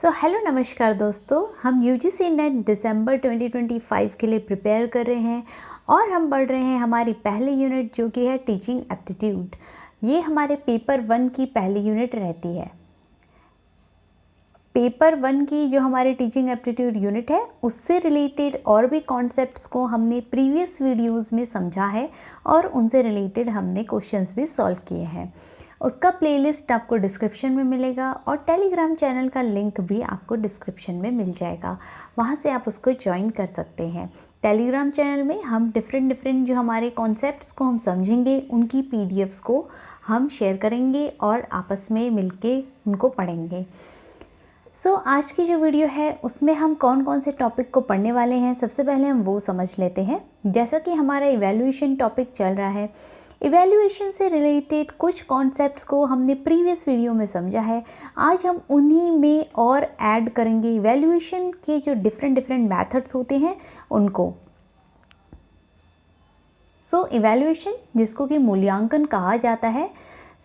Hello नमस्कार दोस्तों, हम यूजीसी नेट दिसंबर 2025 के लिए प्रिपेयर कर रहे हैं और हम पढ़ रहे हैं हमारी पहली यूनिट जो कि है टीचिंग एप्टीट्यूड। ये हमारे पेपर 1 की पहली यूनिट रहती है। पेपर 1 की जो हमारी टीचिंग एप्टीट्यूड यूनिट है उससे रिलेटेड और भी कॉन्सेप्ट्स को हमने प्रीवियस वीडियोस में समझा है और उनसे रिलेटेड हमने क्वेश्चंस भी सॉल्व किए हैं। उसका प्लेलिस्ट आपको डिस्क्रिप्शन में मिलेगा और टेलीग्राम चैनल का लिंक भी आपको डिस्क्रिप्शन में मिल जाएगा, वहाँ से आप उसको ज्वाइन कर सकते हैं। टेलीग्राम चैनल में हम डिफरेंट जो हमारे कॉन्सेप्ट्स को हम समझेंगे उनकी पीडीएफ्स को हम शेयर करेंगे और आपस में मिलके उनको पढ़ेंगे। आज की जो वीडियो है उसमें हम कौन कौन से टॉपिक को पढ़ने वाले हैं, सबसे पहले हम वो समझ लेते हैं। जैसा कि हमारा इवैल्यूएशन टॉपिक चल रहा है, इवैल्यूएशन से रिलेटेड कुछ कॉन्सेप्ट्स को हमने प्रीवियस वीडियो में समझा है। आज हम उन्हीं में और ऐड करेंगे इवैल्यूएशन के जो डिफरेंट मेथड्स होते हैं उनको। इवैल्यूएशन जिसको कि मूल्यांकन कहा जाता है।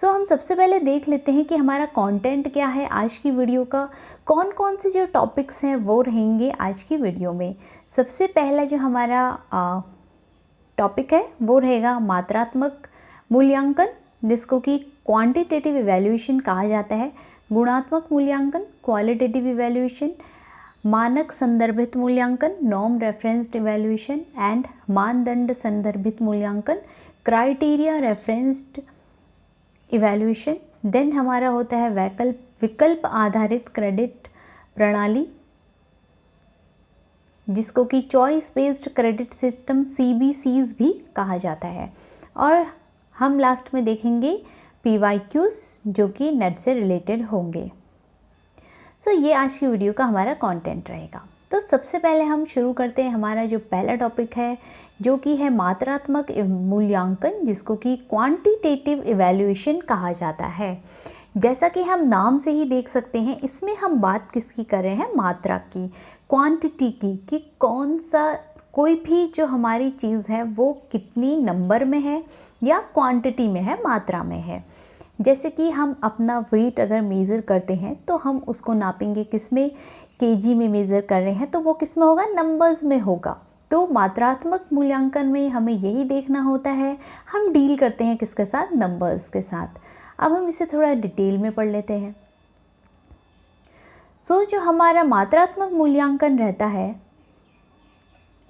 हम सबसे पहले देख लेते हैं कि हमारा कंटेंट क्या है आज की वीडियो का, कौन कौन से जो टॉपिक्स हैं वो रहेंगे आज की वीडियो में। सबसे पहला जो हमारा टॉपिक है वो रहेगा मात्रात्मक मूल्यांकन, जिसको कि क्वांटिटेटिव इवैल्यूएशन कहा जाता है। गुणात्मक मूल्यांकन क्वालिटेटिव इवैल्यूएशन, मानक संदर्भित मूल्यांकन नॉर्म रेफरेंस्ड इवैल्यूएशन एंड मानदंड संदर्भित मूल्यांकन क्राइटेरिया रेफरेंस्ड इवैल्यूएशन। देन हमारा होता है विकल्प आधारित क्रेडिट प्रणाली, जिसको कि choice based credit system CBCs भी कहा जाता है। और हम लास्ट में देखेंगे PYQs जो कि नेट से रिलेटेड होंगे। ये आज की वीडियो का हमारा कंटेंट रहेगा। तो सबसे पहले हम शुरू करते हैं। हमारा जो पहला टॉपिक है जो कि है मात्रात्मक मूल्यांकन, जिसको कि क्वांटिटेटिव इवैल्यूएशन कहा जाता है। जैसा कि हम नाम से ही देख सकते हैं, इसमें हम बात किसकी कर रहे हैं, मात्रा की, क्वांटिटी की, कि कौन सा कोई भी जो हमारी चीज़ है वो कितनी नंबर में है या क्वांटिटी में है, मात्रा में है। जैसे कि हम अपना वेट अगर मेज़र करते हैं तो हम उसको नापेंगे किस में, केजी में मेज़र कर रहे हैं तो वो किस में होगा, नंबर्स में होगा। तो मात्रात्मक मूल्यांकन में हमें यही देखना होता है, हम डील करते हैं किसके साथ, नंबर्स के साथ। अब हम इसे थोड़ा डिटेल में पढ़ लेते हैं। जो हमारा मात्रात्मक मूल्यांकन रहता है,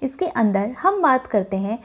इसके अंदर हम बात करते हैं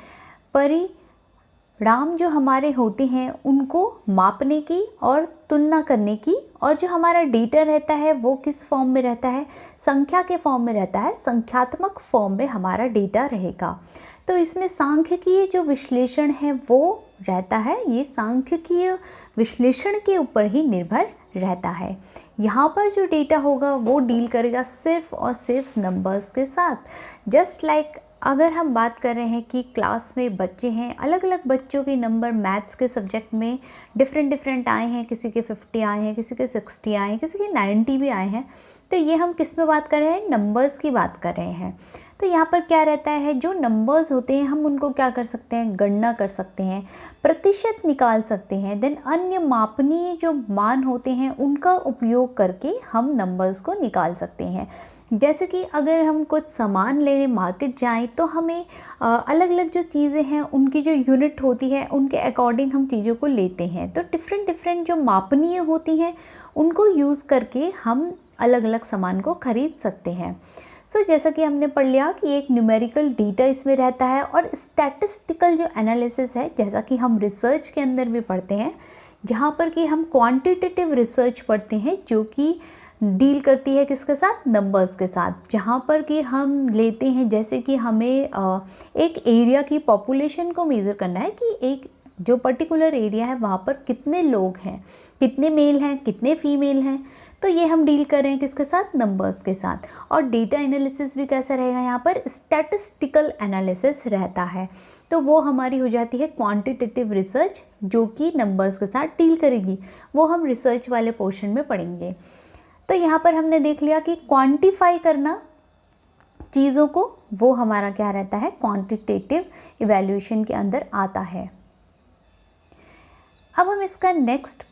परिणाम जो हमारे होते हैं उनको मापने की और तुलना करने की, और जो हमारा डेटा रहता है वो किस फॉर्म में रहता है, संख्या के फॉर्म में रहता है, संख्यात्मक फॉर्म में हमारा डेटा रहेगा। तो इसमें सांख्यिकीय जो विश्लेषण है वो रहता है, ये सांख्यिकीय विश्लेषण के ऊपर ही निर्भर रहता है। यहाँ पर जो डेटा होगा वो डील करेगा सिर्फ और सिर्फ नंबर्स के साथ। जस्ट लाइक अगर हम बात कर रहे हैं कि क्लास में बच्चे हैं, अलग अलग बच्चों के नंबर मैथ्स के सब्जेक्ट में डिफरेंट आए हैं, किसी के 50 आए हैं, किसी के 60 आए हैं, किसी के 90 भी आए हैं। तो ये हम किस में बात कर रहे हैं, नंबर्स की बात कर रहे हैं। तो यहाँ पर क्या रहता है, जो नंबर्स होते हैं हम उनको क्या कर सकते हैं, गणना कर सकते हैं, प्रतिशत निकाल सकते हैं। देन अन्य मापनीय जो मान होते हैं उनका उपयोग करके हम नंबर्स को निकाल सकते हैं। जैसे कि अगर हम कुछ सामान लेने मार्केट जाएं तो हमें अलग अलग जो चीज़ें हैं उनकी जो यूनिट होती है उनके अकॉर्डिंग हम चीज़ों को लेते हैं। तो डिफरेंट जो मापनीय होती हैं उनको यूज़ करके हम अलग अलग सामान को खरीद सकते हैं। जैसा कि हमने पढ़ लिया कि एक न्यूमेरिकल डेटा इसमें रहता है और स्टैटिस्टिकल जो एनालिसिस है, जैसा कि हम रिसर्च के अंदर भी पढ़ते हैं, जहाँ पर कि हम क्वांटिटेटिव रिसर्च पढ़ते हैं जो कि डील करती है किसके साथ, नंबर्स के साथ। जहाँ पर कि हम लेते हैं, जैसे कि हमें एक एरिया की पॉपुलेशन को मेज़र करना है कि एक जो पर्टिकुलर एरिया है वहाँ पर कितने लोग हैं, कितने मेल हैं, कितने फीमेल हैं। तो ये हम डील कर रहे हैं किसके साथ, नंबर्स के साथ। और डेटा एनालिसिस भी कैसा रहेगा, यहाँ पर स्टैटिस्टिकल एनालिसिस रहता है। तो वो हमारी हो जाती है क्वांटिटेटिव रिसर्च जो कि नंबर्स के साथ डील करेगी, वो हम रिसर्च वाले पोर्शन में पढ़ेंगे। तो यहाँ पर हमने देख लिया कि क्वांटिफाई करना चीज़ों को, वो हमारा क्या रहता है, क्वांटिटेटिव इवैल्यूएशन के अंदर आता है। अब हम इसका नेक्स्ट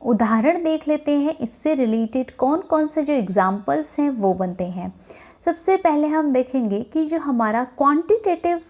उदाहरण देख लेते हैं, इससे रिलेटेड कौन कौन से जो एग्जाम्पल्स हैं वो बनते हैं। सबसे पहले हम देखेंगे कि जो हमारा क्वांटिटेटिव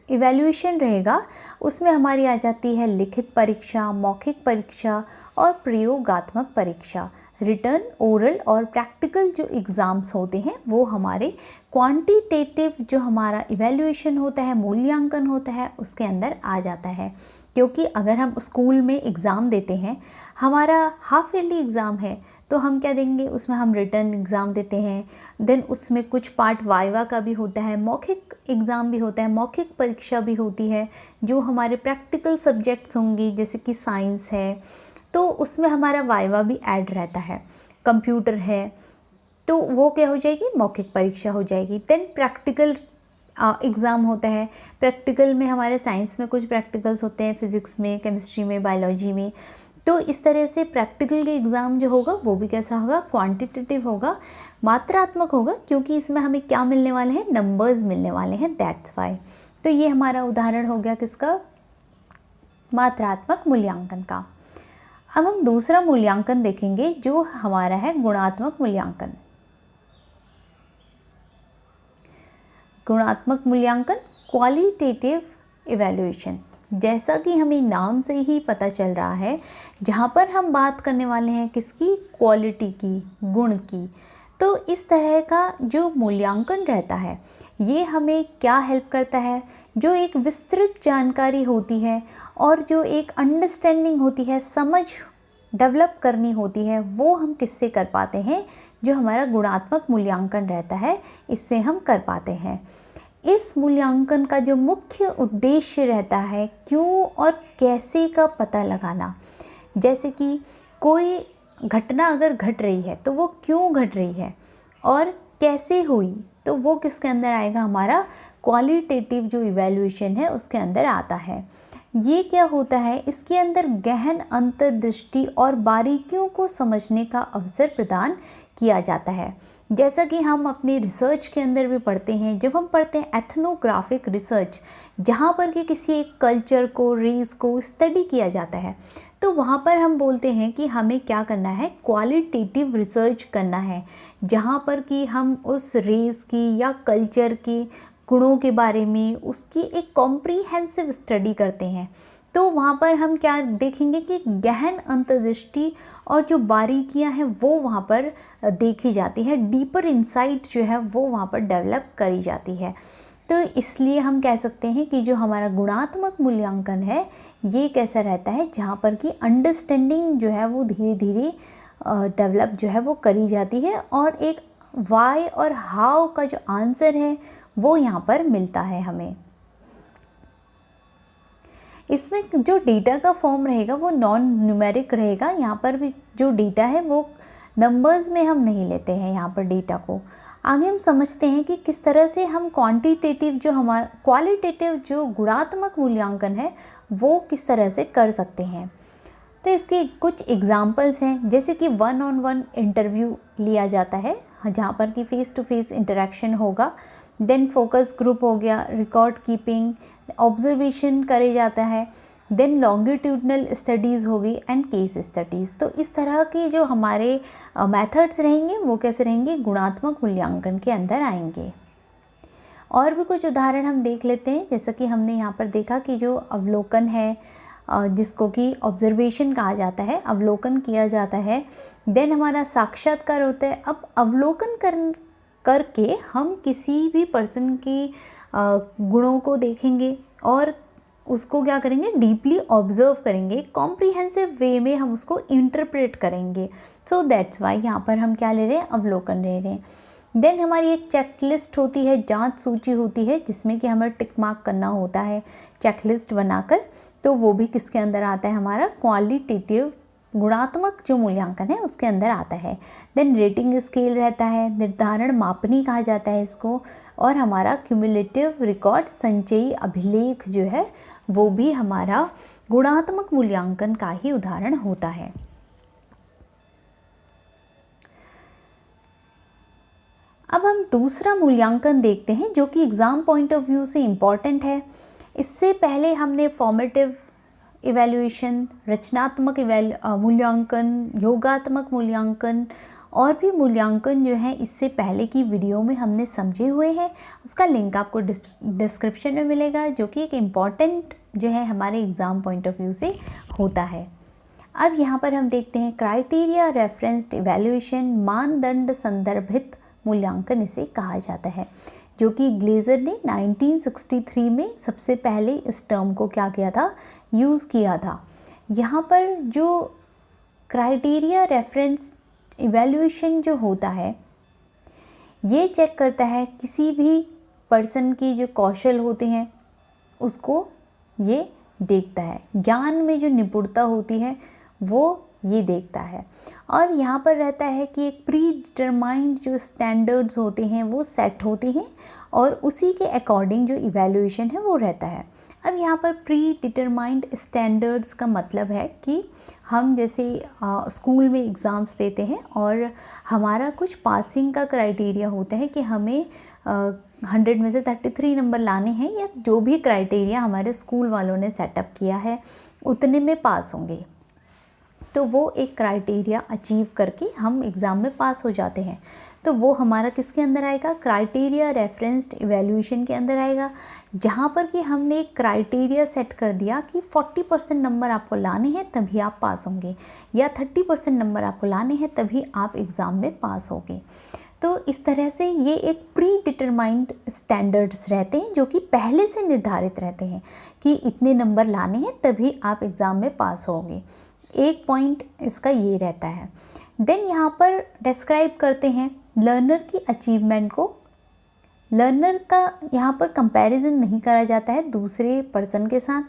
इवैल्यूएशन रहेगा उसमें हमारी आ जाती है लिखित परीक्षा, मौखिक परीक्षा और प्रयोगात्मक परीक्षा। रिटर्न, ओरल और प्रैक्टिकल जो एग्ज़ाम्स होते हैं वो हमारे क्वांटिटेटिव जो हमारा इवैल्यूएशन होता है, मूल्यांकन होता है, उसके अंदर आ जाता है। क्योंकि अगर हम स्कूल में एग्ज़ाम देते हैं, हमारा हाफ ईयरली एग्ज़ाम है, तो हम क्या देंगे, उसमें हम रिटर्न एग्ज़ाम देते हैं, देन उसमें कुछ पार्ट वाइवा का भी होता है, मौखिक एग्ज़ाम भी होता है, मौखिक परीक्षा भी होती है, जो हमारे प्रैक्टिकल सब्जेक्ट्स होंगे जैसे कि साइंस है तो उसमें हमारा वाइवा भी ऐड रहता है, कंप्यूटर है तो वो क्या हो जाएगी, मौखिक परीक्षा हो जाएगी। देन प्रैक्टिकल एग्ज़ाम होता है, प्रैक्टिकल में हमारे साइंस में कुछ प्रैक्टिकल्स होते हैं, फिज़िक्स में, केमिस्ट्री में, बायोलॉजी में। तो इस तरह से प्रैक्टिकल के एग्ज़ाम जो होगा वो भी कैसा होगा, क्वांटिटेटिव होगा, मात्रात्मक होगा, क्योंकि इसमें हमें क्या मिलने वाले हैं, नंबर्स मिलने वाले हैं, दैट्स वाई। तो ये हमारा उदाहरण हो गया किसका, मात्रात्मक मूल्यांकन का। अब हम दूसरा मूल्यांकन देखेंगे जो हमारा है गुणात्मक मूल्यांकन। गुणात्मक मूल्यांकन, क्वालिटेटिव इवैल्यूएशन। जैसा कि हमें नाम से ही पता चल रहा है, जहाँ पर हम बात करने वाले हैं किसकी, क्वालिटी की, गुण की। तो इस तरह का जो मूल्यांकन रहता है ये हमें क्या हेल्प करता है, जो एक विस्तृत जानकारी होती है और जो एक अंडरस्टैंडिंग होती है, समझ डेवलप करनी होती है, वो हम किससे कर पाते हैं, जो हमारा गुणात्मक मूल्यांकन रहता है इससे हम कर पाते हैं। इस मूल्यांकन का जो मुख्य उद्देश्य रहता है, क्यों और कैसे का पता लगाना। जैसे कि कोई घटना अगर घट रही है तो वो क्यों घट रही है और कैसे हुई, तो वो किसके अंदर आएगा, हमारा क्वालिटेटिव जो इवैल्यूएशन है उसके अंदर आता है। ये क्या होता है, इसके अंदर गहन अंतर्दृष्टि और बारीकियों को समझने का अवसर प्रदान किया जाता है। जैसा कि हम अपनी रिसर्च के अंदर भी पढ़ते हैं, जब हम पढ़ते हैं एथनोग्राफिक रिसर्च, जहाँ पर कि किसी एक कल्चर को, रेस को स्टडी किया जाता है, तो वहाँ पर हम बोलते हैं कि हमें क्या करना है, क्वालिटेटिव रिसर्च करना है, जहाँ पर कि हम उस रेस की या कल्चर की गुणों के बारे में उसकी एक कॉम्प्रीहेंसिव स्टडी करते हैं। तो वहाँ पर हम क्या देखेंगे कि गहन अंतर्दृष्टि और जो बारीकियाँ हैं वो वहाँ पर देखी जाती है, डीपर इंसाइट जो है वो वहाँ पर डेवलप करी जाती है। तो इसलिए हम कह सकते हैं कि जो हमारा गुणात्मक मूल्यांकन है ये कैसा रहता है, जहाँ पर कि अंडरस्टैंडिंग जो है वो धीरे धीरे डेवलप जो है वो करी जाती है और एक वाई और हाउ का जो आंसर है वो यहाँ पर मिलता है हमें। इसमें जो डेटा का फॉर्म रहेगा वो नॉन न्यूमेरिक रहेगा। यहाँ पर भी जो डेटा है वो नंबर्स में हम नहीं लेते हैं यहाँ पर डेटा को। आगे हम समझते हैं कि किस तरह से हम क्वांटिटेटिव जो हमारा क्वालिटेटिव जो गुणात्मक मूल्यांकन है वो किस तरह से कर सकते हैं। तो इसके कुछ एग्जाम्पल्स हैं, जैसे कि 1-on-1 इंटरव्यू लिया जाता है जहाँ पर कि फेस टू फेस इंटरेक्शन होगा। देन फोकस ग्रुप हो गया, रिकॉर्ड कीपिंग, ऑब्जर्वेशन करे जाता है। देन लॉन्गिट्यूडनल स्टडीज़ हो गई एंड केस स्टडीज़। तो इस तरह के जो हमारे मेथड्स रहेंगे वो कैसे रहेंगे, गुणात्मक मूल्यांकन के अंदर आएंगे। और भी कुछ उदाहरण हम देख लेते हैं, जैसा कि हमने यहाँ पर देखा कि जो अवलोकन है जिसको कि ऑब्जर्वेशन कहा जाता है, अवलोकन किया जाता है। देन हमारा साक्षात्कार होता है। अब अवलोकन करके हम किसी भी पर्सन की गुणों को देखेंगे और उसको क्या करेंगे, डीपली ऑब्जर्व करेंगे, कॉम्प्रिहेंसिव वे में हम उसको इंटरप्रेट करेंगे। सो दैट्स वाई यहाँ पर हम क्या ले रहे हैं, अवलोकन ले रहे हैं। देन हमारी एक चेकलिस्ट होती है, जांच सूची होती है, जिसमें कि हमें टिक मार्क करना होता है चेकलिस्ट बनाकर। तो वो भी किसके अंदर आता है, हमारा क्वालिटेटिव गुणात्मक जो मूल्यांकन है उसके अंदर आता है। देन रेटिंग स्केल रहता है, निर्धारण मापनी कहा जाता है इसको। और हमारा क्यूमुलेटिव रिकॉर्ड संचयी अभिलेख जो है वो भी हमारा गुणात्मक मूल्यांकन का ही उदाहरण होता है। अब हम दूसरा मूल्यांकन देखते हैं जो कि एग्ज़ाम पॉइंट ऑफ व्यू से इम्पॉर्टेंट है। इससे पहले हमने फॉर्मेटिव इवैल्यूएशन, रचनात्मक मूल्यांकन, योगात्मक मूल्यांकन और भी मूल्यांकन जो है इससे पहले की वीडियो में हमने समझे हुए हैं। उसका लिंक आपको डिस्क्रिप्शन में मिलेगा, जो कि एक इम्पॉर्टेंट जो है हमारे एग्ज़ाम पॉइंट ऑफ व्यू से होता है। अब यहाँ पर हम देखते हैं क्राइटेरिया रेफरेंस्ड इवैल्यूएशन, मानदंड संदर्भित मूल्यांकन इसे कहा जाता है, जो कि ग्लेजर ने 1963 में सबसे पहले इस टर्म को क्या किया था, यूज़ किया था। यहाँ पर जो क्राइटेरिया रेफरेंस इवैल्यूएशन जो होता है ये चेक करता है किसी भी पर्सन की जो कौशल होते हैं उसको ये देखता है, ज्ञान में जो निपुणता होती है वो ये देखता है। और यहाँ पर रहता है कि एक प्री डिटरमाइंड जो स्टैंडर्ड्स होते हैं वो सेट होते हैं और उसी के अकॉर्डिंग जो इवैल्यूएशन है वो रहता है। अब यहाँ पर प्री डिटरमाइंड स्टैंडर्ड्स का मतलब है कि हम जैसे स्कूल में एग्ज़ाम्स देते हैं और हमारा कुछ पासिंग का क्राइटेरिया होता है कि हमें 100 में से 33 नंबर लाने हैं, या जो भी क्राइटेरिया हमारे स्कूल वालों ने सेटअप किया है उतने में पास होंगे। तो वो एक क्राइटेरिया अचीव करके हम एग्ज़ाम में पास हो जाते हैं। तो वो हमारा किसके अंदर आएगा, क्राइटेरिया रेफरेंस्ड इवैल्यूएशन के अंदर आएगा, जहाँ पर कि हमने एक क्राइटेरिया सेट कर दिया कि 40% नंबर आपको लाने हैं तभी आप पास होंगे, या 30% नंबर आपको लाने हैं तभी आप एग्ज़ाम में पास होंगे। तो इस तरह से ये एक प्री डिटरमाइंड स्टैंडर्ड्स रहते हैं जो कि पहले से निर्धारित रहते हैं कि इतने नंबर लाने हैं तभी आप एग्ज़ाम में पास होंगे। एक पॉइंट इसका ये रहता है। देन यहाँ पर डिस्क्राइब करते हैं लर्नर की अचीवमेंट को। लर्नर का यहाँ पर कंपैरिजन नहीं करा जाता है दूसरे पर्सन के साथ,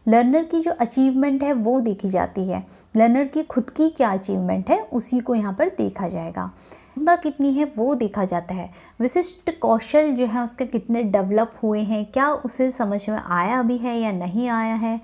लर्नर की जो अचीवमेंट है वो देखी जाती है, लर्नर की खुद की क्या अचीवमेंट है उसी को यहाँ पर देखा जाएगा, क्षमता कितनी है वो देखा जाता है, विशिष्ट कौशल जो है उसके कितने डेवलप हुए हैं, क्या उसे समझ में आया भी है या नहीं आया है।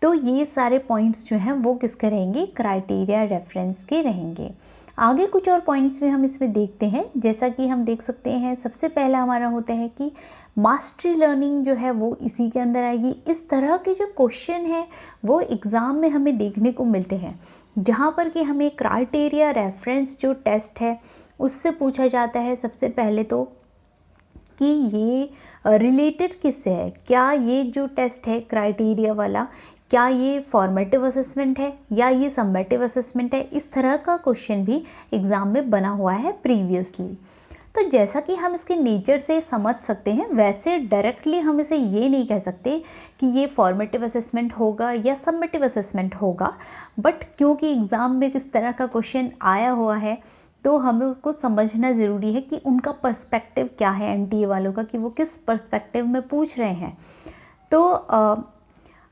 तो ये सारे पॉइंट्स जो हैं वो किसके रहेंगे, क्राइटेरिया रेफरेंस के रहेंगे। आगे कुछ और पॉइंट्स भी हम इसमें देखते हैं, जैसा कि हम देख सकते हैं सबसे पहला हमारा होता है कि मास्टरी लर्निंग जो है वो इसी के अंदर आएगी। इस तरह के जो क्वेश्चन है वो एग्ज़ाम में हमें देखने को मिलते हैं, जहाँ पर कि हमें क्राइटेरिया रेफरेंस जो टेस्ट है उससे पूछा जाता है सबसे पहले तो कि ये रिलेटेड किससे है, क्या ये जो टेस्ट है क्राइटेरिया वाला क्या ये फॉर्मेटिव असेसमेंट है या ये सम्मेटिव असेसमेंट है। इस तरह का क्वेश्चन भी एग्ज़ाम में बना हुआ है प्रीवियसली। तो जैसा कि हम इसके नेचर से समझ सकते हैं वैसे डायरेक्टली हम इसे ये नहीं कह सकते कि ये फॉर्मेटिव असेसमेंट होगा या सम्मेटिव असेसमेंट होगा, बट क्योंकि एग्ज़ाम में किस तरह का क्वेश्चन आया हुआ है तो हमें उसको समझना ज़रूरी है कि उनका पर्सपेक्टिव क्या है, एनटीए वालों का, कि वो किस पर्सपेक्टिव में पूछ रहे हैं। तो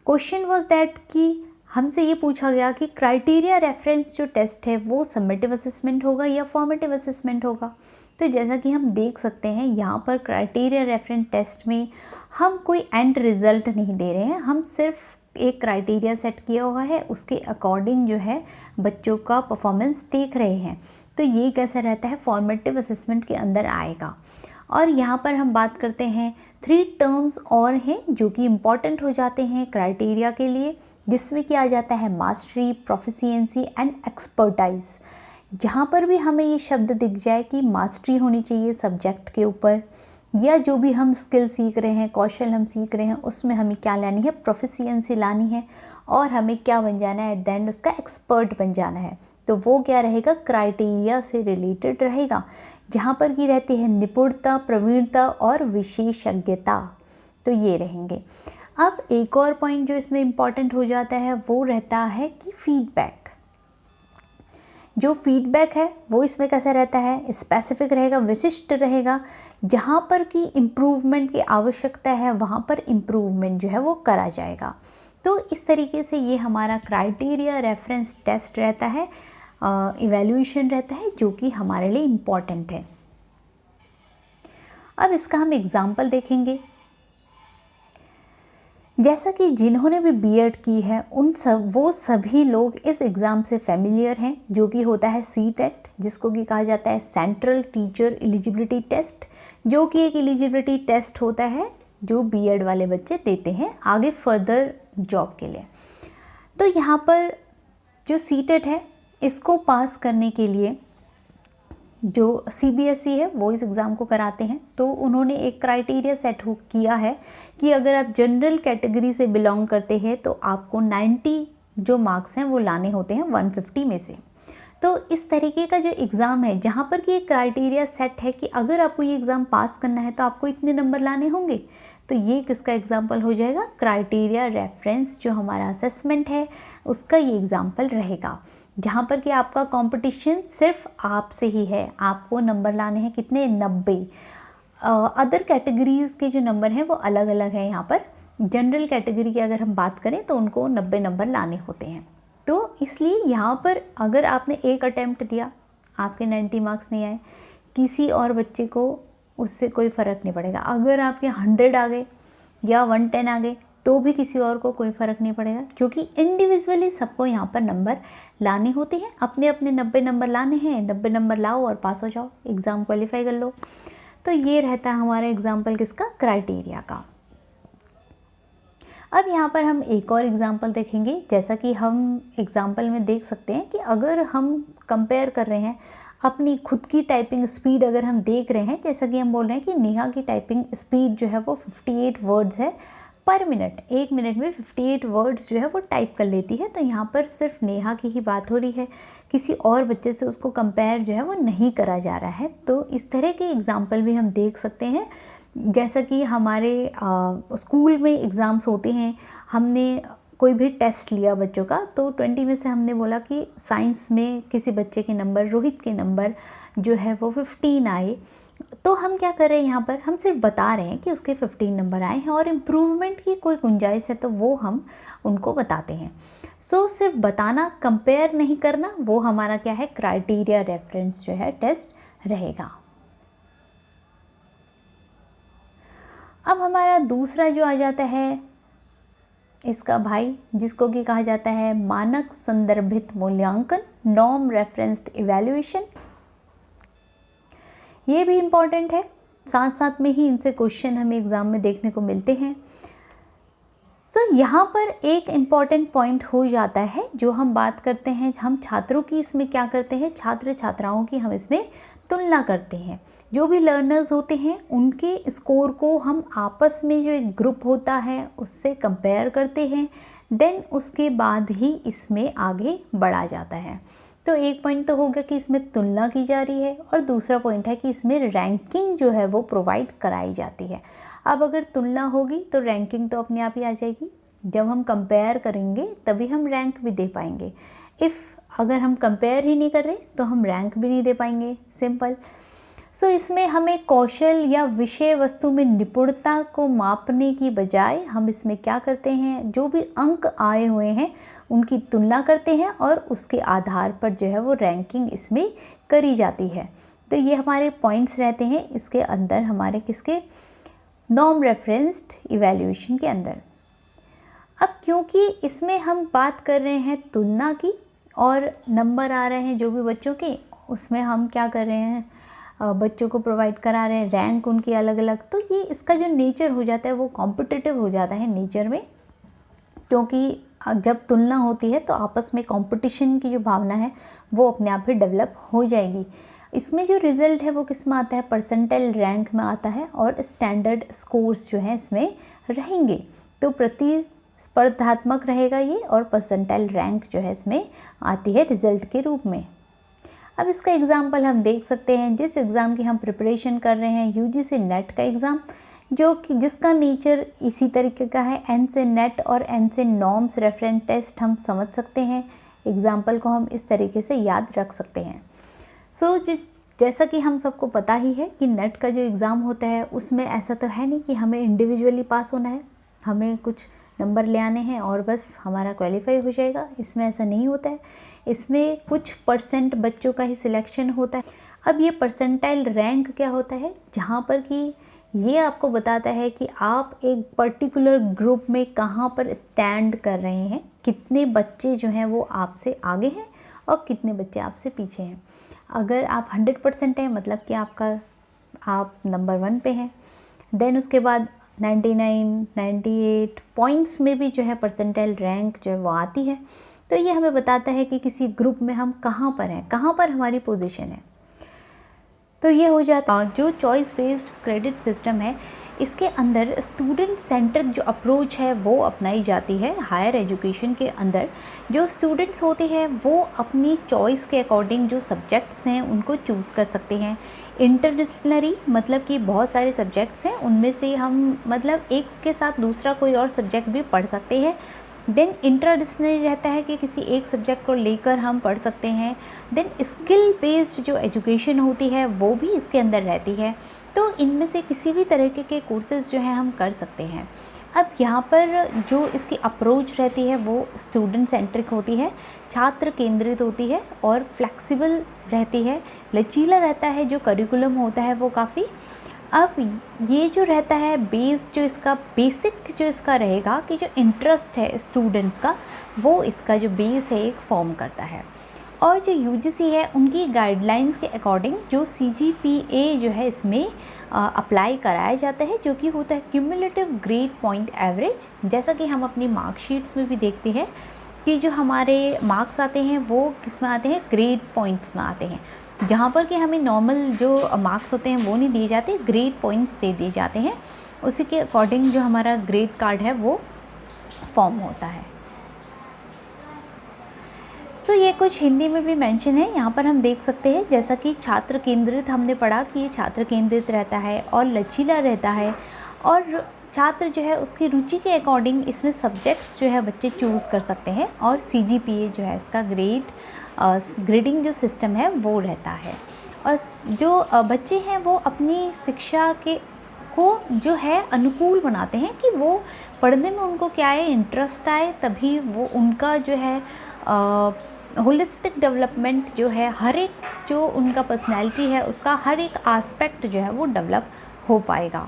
क्वेश्चन वाज दैट कि हमसे ये पूछा गया कि क्राइटेरिया रेफरेंस जो टेस्ट है वो सम्मेटिव असेसमेंट होगा या फॉर्मेटिव असेसमेंट होगा। तो जैसा कि हम देख सकते हैं यहाँ पर क्राइटेरिया रेफरेंस टेस्ट में हम कोई एंड रिज़ल्ट नहीं दे रहे हैं, हम सिर्फ एक क्राइटेरिया सेट किया हुआ है उसके अकॉर्डिंग जो है बच्चों का परफॉर्मेंस देख रहे हैं। तो ये कैसा रहता है, फॉर्मेटिव असेसमेंट के अंदर आएगा। और यहाँ पर हम बात करते हैं 3 टर्म्स और हैं जो कि इम्पॉर्टेंट हो जाते हैं क्राइटेरिया के लिए, जिसमें किया जाता है मास्टरी, प्रोफिशिएंसी एंड एक्सपर्टाइज। जहाँ पर भी हमें ये शब्द दिख जाए कि मास्टरी होनी चाहिए सब्जेक्ट के ऊपर, या जो भी हम स्किल सीख रहे हैं, कौशल हम सीख रहे हैं, उसमें हमें क्या लानी है, प्रोफिशिएंसी लानी है, और हमें क्या बन जाना है, एट द एंड उसका एक्सपर्ट बन जाना है। तो वो क्या रहेगा, क्राइटेरिया से रिलेटेड रहेगा, जहाँ पर की रहती है निपुणता, प्रवीणता और विशेषज्ञता। तो ये रहेंगे। अब एक और पॉइंट जो इसमें इम्पॉर्टेंट हो जाता है वो रहता है कि फीडबैक। जो फीडबैक है वो इसमें कैसा रहता है, स्पेसिफिक रहेगा, विशिष्ट रहेगा, जहाँ पर कि इम्प्रूवमेंट की आवश्यकता है वहाँ पर इम्प्रूवमेंट जो है वो करा जाएगा। तो इस तरीके से ये हमारा क्राइटेरिया रेफरेंस टेस्ट रहता है, इवैल्यूएशन रहता है, जो कि हमारे लिए इम्पॉर्टेंट है। अब इसका हम एग्जाम्पल देखेंगे। जैसा कि जिन्होंने भी बीएड की है वो सभी लोग इस एग्ज़ाम से फेमिलियर हैं, जो कि होता है सीटेट, जिसको कि कहा जाता है सेंट्रल टीचर एलिजिबिलिटी टेस्ट, जो कि एक एलिजिबिलिटी टेस्ट होता है जो बीएड वाले बच्चे देते हैं आगे फर्दर जॉब के लिए। तो यहाँ पर जो सीटेट है इसको पास करने के लिए जो सीबीएसई है वो इस एग्ज़ाम को कराते हैं। तो उन्होंने एक क्राइटेरिया सेट किया है कि अगर आप जनरल कैटेगरी से बिलोंग करते हैं तो आपको 90 जो मार्क्स हैं वो लाने होते हैं 150 में से। तो इस तरीके का जो एग्ज़ाम है जहाँ पर कि एक क्राइटेरिया सेट है कि अगर आपको ये एग्ज़ाम पास करना है तो आपको इतने नंबर लाने होंगे। तो ये किसका एग्जाम्पल हो जाएगा? क्राइटेरिया रेफरेंस जो हमारा असेसमेंट है उसका ये एग्जाम्पल रहेगा, जहाँ पर कि आपका कंपटीशन सिर्फ आपसे ही है। आपको नंबर लाने हैं कितने? 90। अदर कैटेगरीज़ के जो नंबर हैं वो अलग अलग हैं। यहाँ पर जनरल कैटेगरी की अगर हम बात करें तो उनको 90 नंबर लाने होते हैं। तो इसलिए यहाँ पर अगर आपने एक अटैम्प्ट दिया, आपके 90 मार्क्स नहीं आए, किसी और बच्चे को उससे कोई फ़र्क नहीं पड़ेगा। अगर आपके 100 आ गए या 110 आ गए तो भी किसी और को कोई फ़र्क नहीं पड़ेगा, क्योंकि इंडिविजुअली सबको यहाँ पर नंबर लाने होते हैं। अपने अपने 90 नंबर लाने हैं, 90 नंबर लाओ और पास हो जाओ, एग्ज़ाम क्वालिफाई कर लो। तो ये रहता है हमारा एग्जाम्पल किसका? क्राइटेरिया का। अब यहाँ पर हम एक और एग्ज़ाम्पल देखेंगे। जैसा कि हम एग्ज़ाम्पल में देख सकते हैं कि अगर हम कंपेयर कर रहे हैं अपनी खुद की टाइपिंग स्पीड, अगर हम देख रहे हैं, जैसा कि हम बोल रहे हैं कि नेहा की टाइपिंग स्पीड जो है वो 58 वर्ड्स है पर मिनट। 1 मिनट में 58 वर्ड्स जो है वो टाइप कर लेती है। तो यहाँ पर सिर्फ नेहा की ही बात हो रही है, किसी और बच्चे से उसको कंपेयर जो है वो नहीं करा जा रहा है। तो इस तरह के एग्ज़ाम्पल भी हम देख सकते हैं। जैसा कि हमारे स्कूल में एग्ज़ाम्स होते हैं, हमने कोई भी टेस्ट लिया बच्चों का, तो 20 में से हमने बोला कि साइंस में किसी बच्चे के नंबर, रोहित के नंबर जो है वो 15 आए। तो हम क्या कर रहे हैं यहाँ पर? हम सिर्फ बता रहे हैं कि उसके 15 नंबर आए हैं और इम्प्रूवमेंट की कोई गुंजाइश है तो वो हम उनको बताते हैं। सो सिर्फ बताना, कंपेयर नहीं करना, वो हमारा क्या है? क्राइटेरिया रेफरेंस जो है टेस्ट रहेगा। अब हमारा दूसरा जो आ जाता है इसका भाई, जिसको कि कहा जाता है मानक संदर्भित मूल्यांकन, नॉर्म रेफरेंस्ड इवैल्यूएशन। ये भी इम्पॉर्टेंट है, साथ साथ में ही इनसे क्वेश्चन हमें एग्ज़ाम में देखने को मिलते हैं। यहाँ पर एक इम्पॉर्टेंट पॉइंट हो जाता है जो हम बात करते हैं, हम छात्रों की इसमें क्या करते हैं, छात्र छात्राओं की हम इसमें तुलना करते हैं। जो भी लर्नर्स होते हैं उनके स्कोर को हम आपस में, जो एक ग्रुप होता है उससे कंपेयर करते हैं, देन उसके बाद ही इसमें आगे बढ़ा जाता है। तो एक पॉइंट तो हो गया कि इसमें तुलना की जा रही है, और दूसरा पॉइंट है कि इसमें रैंकिंग जो है वो प्रोवाइड कराई जाती है। अब अगर तुलना होगी तो रैंकिंग तो अपने आप ही आ जाएगी। जब हम कंपेयर करेंगे तभी हम रैंक भी दे पाएंगे। अगर हम कंपेयर ही नहीं कर रहे तो हम रैंक भी नहीं दे पाएंगे, सिंपल। इसमें हमें कौशल या विषय वस्तु में निपुणता को मापने की बजाय हम इसमें क्या करते हैं, जो भी अंक आए हुए हैं उनकी तुलना करते हैं और उसके आधार पर जो है वो रैंकिंग इसमें करी जाती है। तो ये हमारे पॉइंट्स रहते हैं इसके अंदर, हमारे किसके? नॉर्म रेफरेंस्ड इवैल्यूएशन के अंदर। अब क्योंकि इसमें हम बात कर रहे हैं तुलना की और नंबर आ रहे हैं जो भी बच्चों के, उसमें हम क्या कर रहे हैं, बच्चों को प्रोवाइड करा रहे हैं रैंक उनकी अलग अलग। तो ये इसका जो नेचर हो जाता है वो कॉम्पिटिटिव हो जाता है नेचर में, क्योंकि जब तुलना होती है तो आपस में कंपटीशन की जो भावना है वो अपने आप ही डेवलप हो जाएगी। इसमें जो रिज़ल्ट है वो किस में आता है? परसेंटाइल रैंक में आता है, और स्टैंडर्ड स्कोर्स जो हैं इसमें रहेंगे। तो प्रतिस्पर्धात्मक रहेगा ये, और परसेंटाइल रैंक जो है इसमें आती है रिज़ल्ट के रूप में। अब इसका एग्ज़ाम्पल हम देख सकते हैं, जिस एग्ज़ाम की हम प्रिपरेशन कर रहे हैं, यूजीसी नेट का एग्ज़ाम, जो कि जिसका नेचर इसी तरीके का है। एन से नेट और एन से नॉर्म्स रेफरेंस टेस्ट हम समझ सकते हैं, एग्ज़ाम्पल को हम इस तरीके से याद रख सकते हैं। जैसा कि हम सबको पता ही है कि नेट का जो एग्ज़ाम होता है उसमें ऐसा तो है नहीं कि हमें इंडिविजुअली पास होना है, हमें कुछ नंबर ले आने हैं और बस हमारा क्वालिफाई हो जाएगा। इसमें ऐसा नहीं होता है, इसमें कुछ परसेंट बच्चों का ही सिलेक्शन होता है। अब ये परसेंटाइल रैंक क्या होता है? जहाँ पर कि ये आपको बताता है कि आप एक पर्टिकुलर ग्रुप में कहाँ पर स्टैंड कर रहे हैं, कितने बच्चे जो हैं वो आपसे आगे हैं और कितने बच्चे आपसे पीछे हैं। अगर आप 100% हैं मतलब कि आप नंबर 1 पे हैं। देन उसके बाद 99, 98 पॉइंट्स में भी जो है परसेंटाइल रैंक जो है वो आती है। तो ये हमें बताता है कि किसी ग्रुप में हम कहाँ पर हैं, कहाँ पर हमारी पोजीशन है। तो ये हो जाता जो चॉइस बेस्ड क्रेडिट सिस्टम है, इसके अंदर स्टूडेंट सेंट्रिक जो अप्रोच है वो अपनाई जाती है। हायर एजुकेशन के अंदर जो स्टूडेंट्स होते हैं वो अपनी चॉइस के अकॉर्डिंग जो सब्जेक्ट्स हैं उनको चूज़ कर सकते हैं। इंटरडिसिप्लिनरी मतलब कि बहुत सारे सब्जेक्ट्स हैं, उनमें से हम मतलब एक के साथ दूसरा कोई और सब्जेक्ट भी पढ़ सकते हैं। देन इंट्राडिसिप्लिनरी रहता है कि किसी एक सब्जेक्ट को लेकर हम पढ़ सकते हैं। देन स्किल बेस्ड जो एजुकेशन होती है वो भी इसके अंदर रहती है। तो इनमें से किसी भी तरीके के कोर्सेज़ जो हैं हम कर सकते हैं। अब यहाँ पर जो इसकी अप्रोच रहती है वो स्टूडेंट सेंट्रिक होती है, छात्र केंद्रित होती है और फ्लेक्सिबल रहती है, लचीला रहता है। जो करिकुलम होता है वो काफ़ी, अब ये जो रहता है बेस, जो इसका बेसिक जो इसका रहेगा कि जो इंटरेस्ट है स्टूडेंट्स का वो इसका जो बेस है एक फॉर्म करता है। और जो यूजीसी है उनकी गाइडलाइंस के अकॉर्डिंग जो सीजीपीए जो है इसमें अप्लाई कराया जाता है, जो कि होता है क्यूमुलेटिव ग्रेड पॉइंट एवरेज। जैसा कि हम अपनी मार्कशीट्स में भी देखते हैं कि जो हमारे मार्क्स आते हैं वो किस में आते हैं, ग्रेड पॉइंट्स में आते हैं, जहाँ पर कि हमें नॉर्मल जो मार्क्स होते हैं वो नहीं दिए जाते, ग्रेड पॉइंट्स दे दिए जाते हैं। उसी के अकॉर्डिंग जो हमारा ग्रेड कार्ड है वो फॉर्म होता है। सो ये कुछ हिंदी में भी मेंशन है, यहाँ पर हम देख सकते हैं। जैसा कि छात्र केंद्रित हमने पढ़ा कि ये छात्र केंद्रित रहता है और लचीला रहता है, और छात्र जो है उसकी रुचि के अकॉर्डिंग इसमें सब्जेक्ट्स जो है बच्चे चूज़ कर सकते हैं। और सीजीपीए जो है इसका ग्रेडिंग जो सिस्टम है वो रहता है। और जो बच्चे हैं वो अपनी शिक्षा को जो है अनुकूल बनाते हैं कि वो पढ़ने में उनको क्या है, इंटरेस्ट आए, तभी वो उनका जो है होलिस्टिक डेवलपमेंट जो है, हर एक जो उनका पर्सनैलिटी है उसका हर एक आस्पेक्ट जो है वो डेवलप हो पाएगा।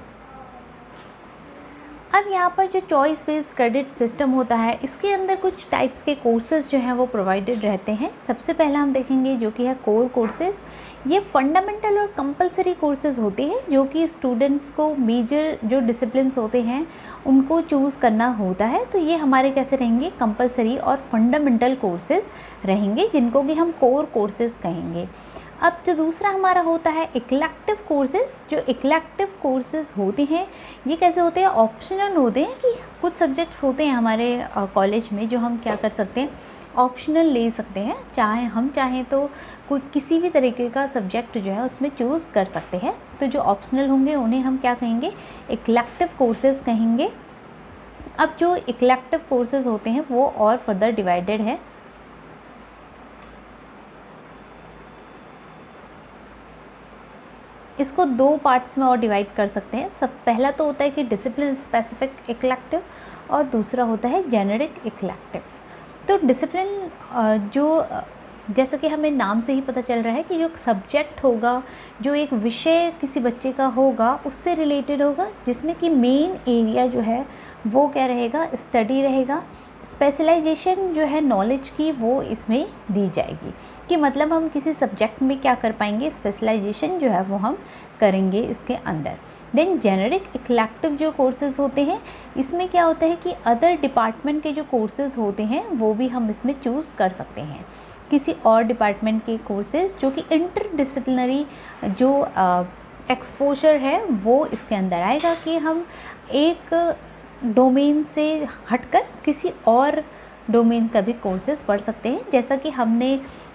अब यहाँ पर जो चॉइस बेस्ड क्रेडिट सिस्टम होता है इसके अंदर कुछ टाइप्स के कोर्सेज़ जो हैं वो प्रोवाइडेड रहते हैं। सबसे पहला हम देखेंगे जो कि है कोर कोर्सेज़। ये फंडामेंटल और कंपलसरी कोर्सेज़ होते हैं जो कि स्टूडेंट्स को मेजर जो डिसिप्लिन्स होते हैं उनको चूज़ करना होता है। तो ये हमारे कैसे रहेंगे, कंपलसरी और फंडामेंटल कोर्सेज़ रहेंगे, जिनको कि हम कोर कोर्सेज़ कहेंगे। अब जो दूसरा हमारा होता है इक्लेक्टिव कोर्सेज़। जो इक्लेक्टिव कोर्सेज़ होते हैं ये कैसे होते हैं, ऑप्शनल होते हैं कि कुछ सब्जेक्ट्स होते हैं हमारे कॉलेज में जो हम क्या कर सकते हैं, ऑप्शनल ले सकते हैं। चाहें तो कोई किसी भी तरीके का सब्जेक्ट जो है उसमें चूज़ कर सकते हैं। तो जो ऑप्शनल होंगे उन्हें हम क्या कहेंगे, इक्लेक्टिव कोर्सेज़ कहेंगे। अब जो इक्लेक्टिव कोर्सेज़ होते हैं वो और फर्दर डिवाइडेड है। इसको दो पार्ट्स में और डिवाइड कर सकते हैं। सब पहला तो होता है कि डिसिप्लिन स्पेसिफिक इक्लेक्टिव और दूसरा होता है जेनेरिक इक्लेक्टिव। तो डिसिप्लिन जो जैसा कि हमें नाम से ही पता चल रहा है कि जो सब्जेक्ट होगा, जो एक विषय किसी बच्चे का होगा उससे रिलेटेड होगा, जिसमें कि मेन एरिया जो है वो क्या रहेगा, स्टडी रहेगा। स्पेशलाइजेशन जो है नॉलेज की वो इसमें दी जाएगी कि मतलब हम किसी सब्जेक्ट में क्या कर पाएंगे, स्पेशलाइजेशन जो है वो हम करेंगे इसके अंदर। देन जेनेरिक इक्लेक्टिव जो कोर्सेज़ होते हैं इसमें क्या होता है कि अदर डिपार्टमेंट के जो कोर्सेज़ होते हैं वो भी हम इसमें चूज़ कर सकते हैं, किसी और डिपार्टमेंट के कोर्सेज़, जो कि इंटरडिसिप्लिनरी जो एक्सपोजर है वो इसके अंदर आएगा कि हम एक डोमेन से हटकर किसी और डोमेन का भी कोर्सेज़ पढ़ सकते हैं। जैसा कि हमने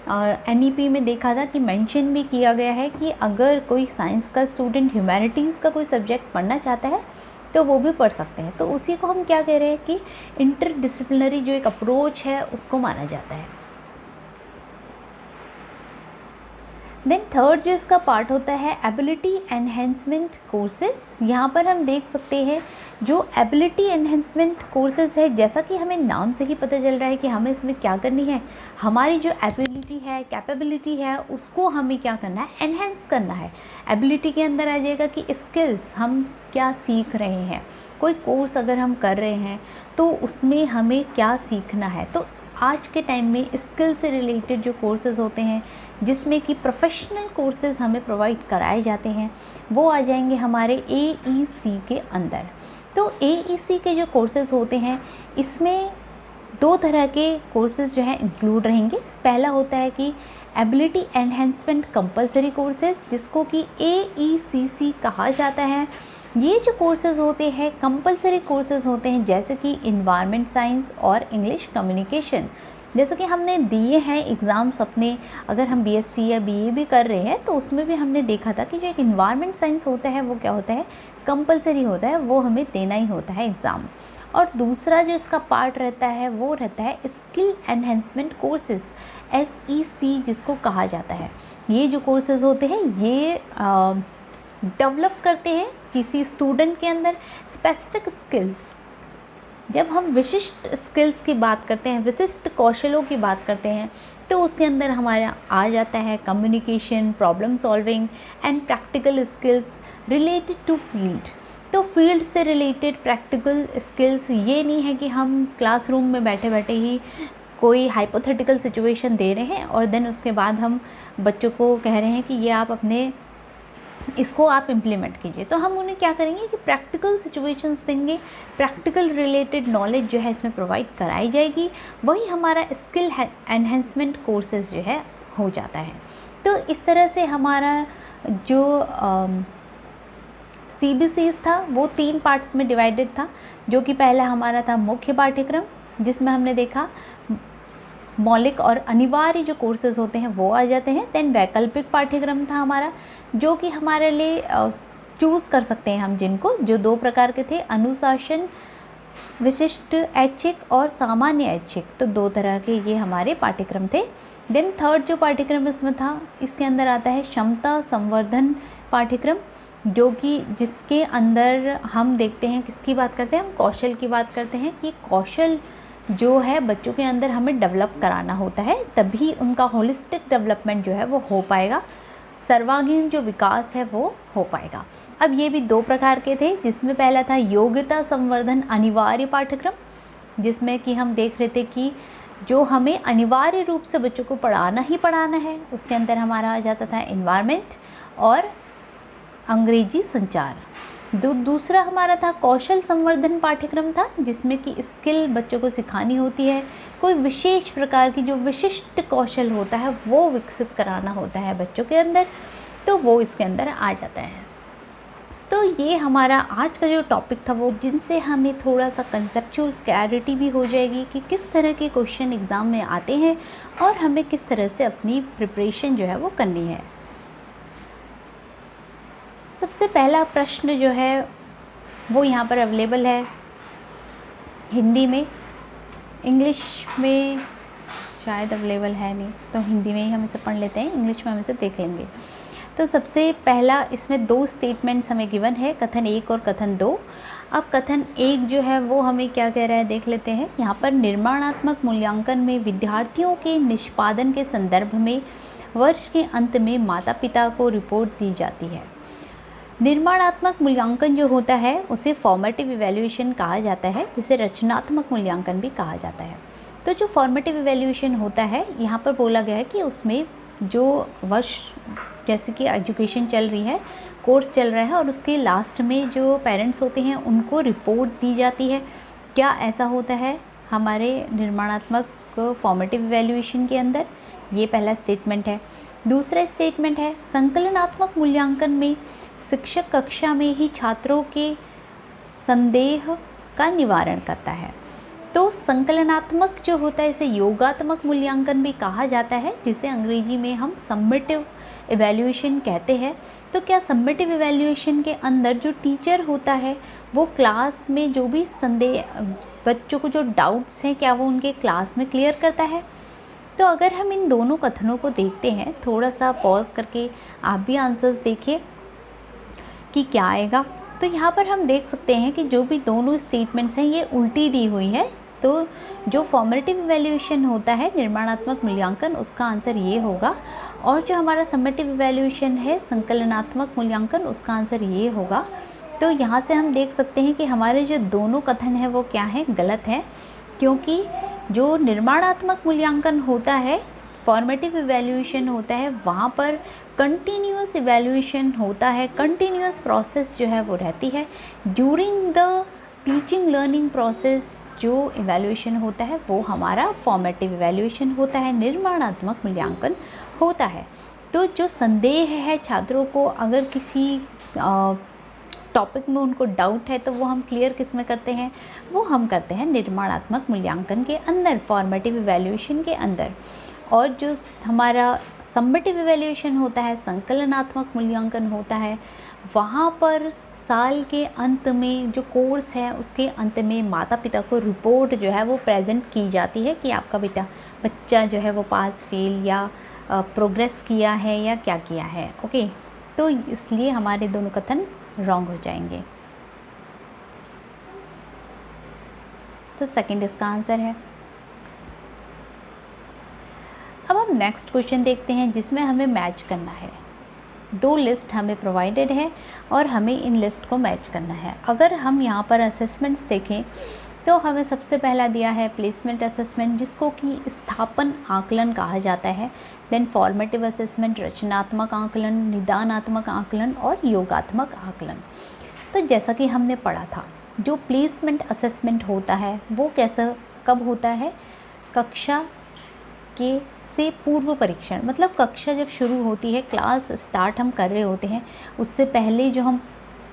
एनईपी में देखा था कि मेंशन भी किया गया है कि अगर कोई साइंस का स्टूडेंट ह्यूमैनिटीज़ का कोई सब्जेक्ट पढ़ना चाहता है तो वो भी पढ़ सकते हैं। तो उसी को हम क्या कह रहे हैं कि इंटरडिसिप्लिनरी जो एक अप्रोच है उसको माना जाता है। देन थर्ड जो इसका पार्ट होता है एबिलिटी एनहेंसमेंट कोर्सेज़। यहाँ पर हम देख सकते हैं जो एबिलिटी एनहेंसमेंट कोर्सेज़ है, जैसा कि हमें नाम से ही पता चल रहा है कि हमें इसमें क्या करनी है, हमारी जो एबिलिटी है, कैपेबिलिटी है, उसको हमें क्या करना है, एनहेंस करना है। एबिलिटी के अंदर आ जाएगा कि स्किल्स हम क्या सीख रहे हैं, कोई कोर्स अगर हम कर रहे हैं तो उसमें हमें क्या सीखना है। तो आज के टाइम में स्किल से रिलेटेड जो कोर्सेज़ होते हैं जिसमें कि प्रोफेशनल कोर्सेज़ हमें प्रोवाइड कराए जाते हैं वो आ जाएंगे हमारे AEC के अंदर। तो AEC के जो कोर्सेज़ होते हैं इसमें दो तरह के कोर्सेज़ जो है इंक्लूड रहेंगे। पहला होता है कि एबिलिटी एनहेंसमेंट कंपलसरी कोर्सेज़, जिसको कि AECC कहा जाता है। ये जो कोर्सेज़ होते हैं कंपलसरी कोर्सेज़ होते हैं, जैसे कि इन्वायरमेंट साइंस और इंग्लिश कम्युनिकेशन। जैसे कि हमने दिए हैं एग्ज़ाम्स अपने, अगर हम BSc या BA भी कर रहे हैं तो उसमें भी हमने देखा था कि जो एक इन्वायरमेंट साइंस होता है वो क्या होता है, कंपलसरी होता है, वो हमें देना ही होता है एग्ज़ाम। और दूसरा जो इसका पार्ट रहता है वो रहता है स्किल एनहेंसमेंट कोर्सेज़, SEC जिसको कहा जाता है। ये जो कोर्सेज़ होते हैं ये डेवलप करते हैं किसी स्टूडेंट के अंदर स्पेसिफिक स्किल्स। जब हम विशिष्ट स्किल्स की बात करते हैं, विशिष्ट कौशलों की बात करते हैं, तो उसके अंदर हमारा आ जाता है communication, problem solving and practical skills related to field. तो फील्ड से रिलेटेड प्रैक्टिकल स्किल्स ये नहीं है कि हम क्लासरूम में बैठे बैठे ही कोई हाइपोथेटिकल सिचुएशन दे रहे हैं और देन उसके बाद हम बच्चों को कह रहे हैं कि ये आप अपने इसको आप इम्प्लीमेंट कीजिए। तो हम उन्हें क्या करेंगे कि प्रैक्टिकल सिचुएशंस देंगे, प्रैक्टिकल रिलेटेड नॉलेज जो है इसमें प्रोवाइड कराई जाएगी। वही हमारा स्किल एनहेंसमेंट कोर्सेज जो है हो जाता है। तो इस तरह से हमारा जो CBCS था वो 3 पार्ट्स में डिवाइडेड था, जो कि पहला हमारा था मुख्य पाठ्यक्रम, जिसमें हमने देखा मौलिक और अनिवार्य जो कोर्सेज होते हैं वो आ जाते हैं। देन वैकल्पिक पाठ्यक्रम था हमारा, जो कि हमारे लिए चूज़ कर सकते हैं हम, जिनको जो 2 प्रकार के थे, अनुशासन विशिष्ट ऐच्छिक और सामान्य ऐच्छिक। तो 2 तरह के ये हमारे पाठ्यक्रम थे। देन थर्ड जो पाठ्यक्रम इसमें था, इसके अंदर आता है क्षमता संवर्धन पाठ्यक्रम, जो कि जिसके अंदर हम देखते हैं किसकी बात करते हैं, हम कौशल की बात करते हैं कि कौशल जो है बच्चों के अंदर हमें डेवलप कराना होता है, तभी उनका होलिस्टिक डेवलपमेंट जो है वो हो पाएगा, सर्वांगीण जो विकास है वो हो पाएगा। अब ये भी 2 प्रकार के थे, जिसमें पहला था योग्यता संवर्धन अनिवार्य पाठ्यक्रम, जिसमें कि हम देख रहे थे कि जो हमें अनिवार्य रूप से बच्चों को पढ़ाना ही पढ़ाना है, उसके अंदर हमारा आ जाता था एनवायरनमेंट और अंग्रेजी संचार। दूसरा हमारा था कौशल संवर्धन पाठ्यक्रम था, जिसमें कि स्किल बच्चों को सिखानी होती है, कोई विशेष प्रकार की जो विशिष्ट कौशल होता है वो विकसित कराना होता है बच्चों के अंदर, तो वो इसके अंदर आ जाता है। तो ये हमारा आज का जो टॉपिक था वो, जिनसे हमें थोड़ा सा कंसेप्चुअल क्लैरिटी भी हो जाएगी कि किस तरह के क्वेश्चन एग्ज़ाम में आते हैं और हमें किस तरह से अपनी प्रिपरेशन जो है वो करनी है। सबसे पहला प्रश्न जो है वो यहाँ पर अवेलेबल है हिंदी में, इंग्लिश में शायद अवेलेबल है नहीं, तो हिंदी में ही हम इसे पढ़ लेते हैं, इंग्लिश में हम इसे देख लेंगे। तो सबसे पहला इसमें 2 स्टेटमेंट्स हमें गिवन है, कथन 1 और कथन 2। अब कथन 1 जो है वो हमें क्या कह रहा है देख लेते हैं। यहाँ पर निर्माणात्मक मूल्यांकन में विद्यार्थियों के निष्पादन के संदर्भ में वर्ष के अंत में माता पिता को रिपोर्ट दी जाती है। निर्माणात्मक मूल्यांकन जो होता है उसे फॉर्मेटिव इवैल्यूएशन कहा जाता है, जिसे रचनात्मक मूल्यांकन भी कहा जाता है। तो जो फॉर्मेटिव इवैल्यूएशन होता है, यहाँ पर बोला गया है कि उसमें जो वर्ष, जैसे कि एजुकेशन चल रही है, कोर्स चल रहा है और उसके लास्ट में जो पेरेंट्स होते हैं उनको रिपोर्ट दी जाती है। क्या ऐसा होता है हमारे निर्माणात्मक फॉर्मेटिव इवैल्यूएशन के अंदर? ये पहला स्टेटमेंट है। दूसरा स्टेटमेंट है संकलनात्मक मूल्यांकन में शिक्षक कक्षा में ही छात्रों के संदेह का निवारण करता है। तो संकलनात्मक जो होता है इसे योगात्मक मूल्यांकन भी कहा जाता है, जिसे अंग्रेजी में हम सम्मेटिव इवैल्यूएशन कहते हैं। तो क्या सम्मेटिव इवैल्यूएशन के अंदर जो टीचर होता है वो क्लास में जो भी संदेह, बच्चों को जो डाउट्स हैं, क्या वो उनके क्लास में क्लियर करता है? तो अगर हम इन दोनों कथनों को देखते हैं, थोड़ा सा पॉज करके आप भी आंसर्स देखिए कि क्या आएगा। तो यहाँ पर हम देख सकते हैं कि जो भी दोनों स्टेटमेंट्स हैं ये उल्टी दी हुई है। तो जो फॉर्मेटिव इवैल्यूएशन होता है निर्माणात्मक मूल्यांकन, उसका आंसर ये होगा, और जो हमारा समेटिव इवैल्यूएशन है संकलनात्मक मूल्यांकन, उसका आंसर ये होगा। तो यहाँ से हम देख सकते हैं कि हमारे जो दोनों कथन हैं वो क्या हैं, गलत हैं, क्योंकि जो निर्माणात्मक मूल्यांकन होता है, फॉर्मेटिव इवैल्यूएशन होता है, वहाँ पर कंटिन्यूअस इवैल्यूएशन होता है, कंटिन्यूअस प्रोसेस जो है वो रहती है। During the teaching learning process जो इवैल्यूएशन होता है वो हमारा फॉर्मेटिव इवैल्यूएशन होता है, निर्माणात्मक मूल्यांकन होता है। तो जो संदेह है छात्रों को, अगर किसी टॉपिक में उनको डाउट है तो वो हम क्लियर किस में करते हैं, वो हम करते हैं निर्माणात्मक मूल्यांकन के अंदर, फॉर्मेटिव इवैल्यूएशन के अंदर। और जो हमारा सम्मेटिव इवैल्यूएशन होता है, संकलनात्मक मूल्यांकन होता है, वहाँ पर साल के अंत में जो कोर्स है उसके अंत में माता पिता को रिपोर्ट जो है वो प्रेजेंट की जाती है कि आपका बच्चा जो है वो पास फेल या प्रोग्रेस किया है या क्या किया है। ओके, तो इसलिए हमारे दोनों कथन रॉन्ग हो जाएंगे। तो सेकंड इसका आंसर है। अब हम नेक्स्ट क्वेश्चन देखते हैं जिसमें हमें मैच करना है। दो लिस्ट हमें प्रोवाइडेड है और हमें इन लिस्ट को मैच करना है। अगर हम यहाँ पर असेसमेंट्स देखें तो हमें सबसे पहला दिया है प्लेसमेंट असेसमेंट, जिसको कि स्थापन आकलन कहा जाता है। देन फॉर्मेटिव असेसमेंट, रचनात्मक आकलन, निदानात्मक आकलन और योगात्मक आकलन। तो जैसा कि हमने पढ़ा था, जो प्लेसमेंट असेसमेंट होता है वो कैसा कब होता है, कक्षा के से पूर्व परीक्षण, मतलब कक्षा जब शुरू होती है, क्लास स्टार्ट हम कर रहे होते हैं, उससे पहले जो हम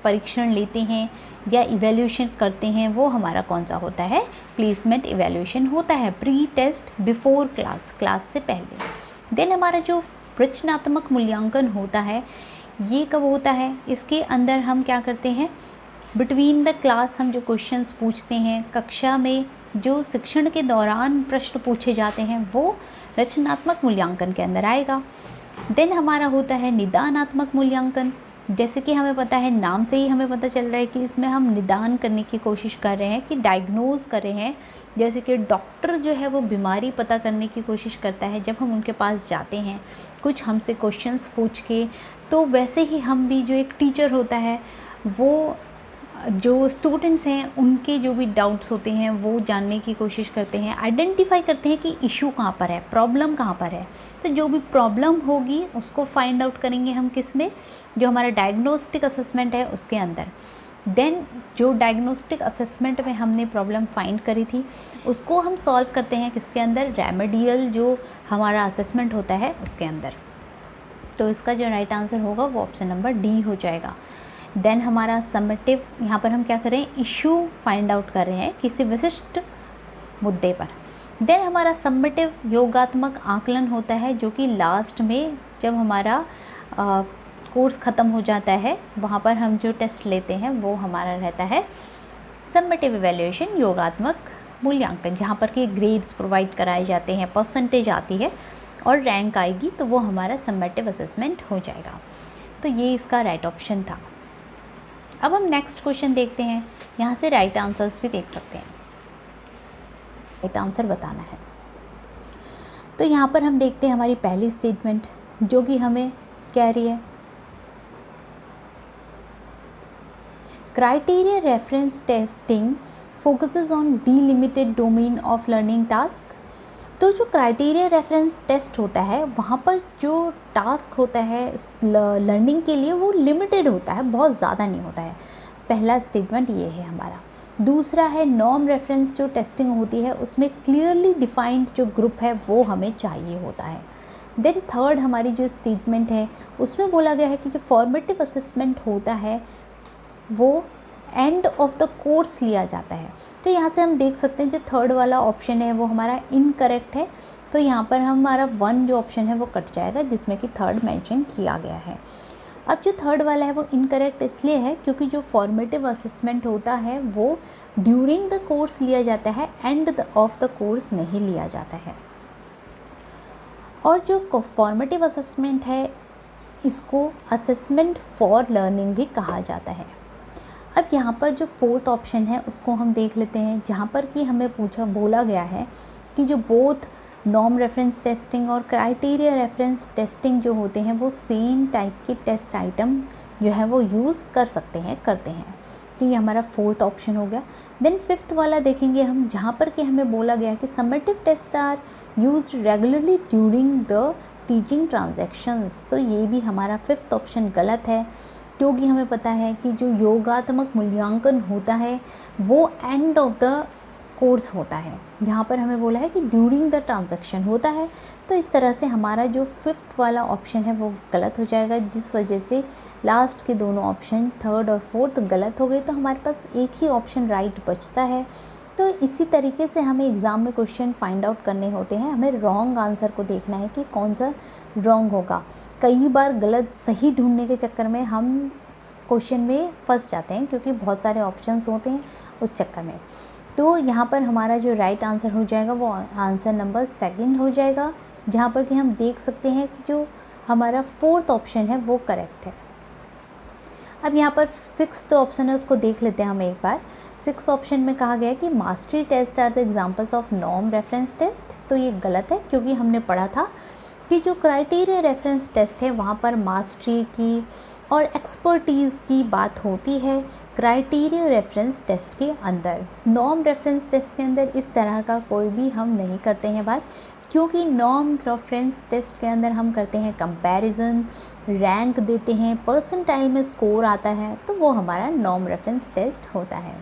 परीक्षण लेते हैं या इवैल्यूएशन करते हैं वो हमारा कौन सा होता है, प्लेसमेंट इवैल्यूएशन होता है। Pre test before class, class से पहले। देन हमारा जो रचनात्मक मूल्यांकन होता है ये कब होता है, इसके अंदर हम क्या करते हैं, बिटवीन द क्लास हम जो क्वेश्चंस पूछते हैं, कक्षा में जो शिक्षण के दौरान प्रश्न पूछे जाते हैं वो रचनात्मक मूल्यांकन के अंदर आएगा। देन हमारा होता है निदानात्मक मूल्यांकन। जैसे कि हमें पता है, नाम से ही हमें पता चल रहा है कि इसमें हम निदान करने की कोशिश कर रहे हैं, कि डायग्नोज कर रहे हैं। जैसे कि डॉक्टर जो है वो बीमारी पता करने की कोशिश करता है जब हम उनके पास जाते हैं कुछ हमसे क्वेश्चंस पूछ के, तो वैसे ही हम भी, जो एक टीचर होता है वो जो स्टूडेंट्स हैं उनके जो भी डाउट्स होते हैं वो जानने की कोशिश करते हैं, आइडेंटिफाई करते हैं कि इशू कहाँ पर है, प्रॉब्लम कहाँ पर है। तो जो भी प्रॉब्लम होगी उसको फाइंड आउट करेंगे हम किस में, जो हमारा डायग्नोस्टिक असेसमेंट है उसके अंदर। देन जो डायग्नोस्टिक असेसमेंट में हमने प्रॉब्लम फाइंड करी थी उसको हम सॉल्व करते हैं किसके अंदर, रेमेडियल जो हमारा असेसमेंट होता है उसके अंदर। तो इसका जो राइट आंसर होगा वो ऑप्शन नंबर डी हो जाएगा। देन हमारा समेटिव, यहाँ पर हम क्या कर रहे हैं, इशू फाइंड आउट कर रहे हैं किसी विशिष्ट मुद्दे पर। देन हमारा समेटिव योगात्मक आकलन होता है, जो कि लास्ट में जब हमारा कोर्स ख़त्म हो जाता है वहाँ पर हम जो टेस्ट लेते हैं वो हमारा रहता है समेटिव इवैल्यूएशन, योगात्मक मूल्यांकन, जहाँ पर कि ग्रेड्स प्रोवाइड कराए जाते हैं, परसेंटेज आती है और रैंक आएगी, तो वो हमारा समेटिव असेसमेंट हो जाएगा। तो ये इसका राइट ऑप्शन था। अब हम नेक्स्ट क्वेश्चन देखते हैं, यहाँ से राइट आंसर्स भी देख सकते हैं, राइट आंसर बताना है। तो यहाँ पर हम देखते हैं हमारी पहली स्टेटमेंट जो कि हमें कह रही है, criteria reference testing focuses on delimited domain of learning task. तो जो क्राइटेरिया रेफरेंस टेस्ट होता है वहाँ पर जो टास्क होता है लर्निंग के लिए वो लिमिटेड होता है, बहुत ज़्यादा नहीं होता है। पहला स्टेटमेंट ये है हमारा। दूसरा है नॉर्म रेफरेंस जो टेस्टिंग होती है उसमें क्लियरली डिफाइंड जो ग्रुप है वो हमें चाहिए होता है। देन थर्ड हमारी जो स्टेटमेंट है उसमें बोला गया है कि जो फॉर्मेटिव असेसमेंट होता है वो एंड ऑफ द कोर्स लिया जाता है। तो यहाँ से हम देख सकते हैं जो थर्ड वाला ऑप्शन है वो हमारा इनकरेक्ट है, तो यहाँ पर हमारा वन जो ऑप्शन है वो कट जाएगा जिसमें कि थर्ड मेंशन किया गया है। अब जो थर्ड वाला है वो इनकरेक्ट इसलिए है क्योंकि जो फॉर्मेटिव असेसमेंट होता है वो ड्यूरिंग द कोर्स लिया जाता है, एंड ऑफ द कोर्स नहीं लिया जाता है। और जो फॉर्मेटिव असेसमेंट है इसको असेसमेंट फॉर लर्निंग भी कहा जाता है। अब यहाँ पर जो फोर्थ ऑप्शन है उसको हम देख लेते हैं, जहाँ पर कि हमें बोला गया है कि जो बोथ नॉर्म रेफरेंस टेस्टिंग और क्राइटेरिया रेफरेंस टेस्टिंग जो होते हैं वो सेम टाइप के टेस्ट आइटम जो है वो यूज़ कर सकते हैं, करते हैं। तो ये हमारा फोर्थ ऑप्शन हो गया। देन फिफ्थ वाला देखेंगे हम, जहाँ पर कि हमें बोला गया है कि summative test are use regularly during the teaching transactions. तो ये भी हमारा फिफ्थ ऑप्शन गलत है। क्योंकि हमें पता है कि जो योगात्मक मूल्यांकन होता है वो एंड ऑफ द कोर्स होता है, जहाँ पर हमें बोला है कि ड्यूरिंग द ट्रांजैक्शन होता है। तो इस तरह से हमारा जो 5th वाला ऑप्शन है वो गलत हो जाएगा, जिस वजह से लास्ट के दोनों ऑप्शन 3rd और 4th गलत हो गए। तो हमारे पास एक ही ऑप्शन राइट बचता है। तो इसी तरीके से हमें एग्ज़ाम में क्वेश्चन फाइंड आउट करने होते हैं। हमें रॉन्ग आंसर को देखना है कि कौन सा रॉन्ग होगा। कई बार गलत सही ढूंढने के चक्कर में हम क्वेश्चन में फंस जाते हैं, क्योंकि बहुत सारे ऑप्शंस होते हैं उस चक्कर में। तो यहाँ पर हमारा जो राइट आंसर हो जाएगा वो आंसर नंबर 2 हो जाएगा, जहाँ पर कि हम देख सकते हैं कि जो हमारा 4th ऑप्शन है वो करेक्ट है। अब यहाँ पर 6th ऑप्शन है, उसको देख लेते हैं हम एक बार। 6th ऑप्शन में कहा गया है कि mastery test are the examples of norm reference test. तो ये गलत है, क्योंकि हमने पढ़ा था कि जो क्राइटेरिया रेफरेंस टेस्ट है वहाँ पर मास्टरी की और एक्सपर्टीज़ की बात होती है क्राइटेरिया रेफरेंस टेस्ट के अंदर। नॉर्म रेफरेंस टेस्ट के अंदर इस तरह का कोई भी हम नहीं करते हैं बात, क्योंकि नॉर्म रेफरेंस टेस्ट के अंदर हम करते हैं कंपैरिजन, रैंक देते हैं, परसेंटाइल में स्कोर आता है, तो वो हमारा नॉर्म रेफरेंस टेस्ट होता है।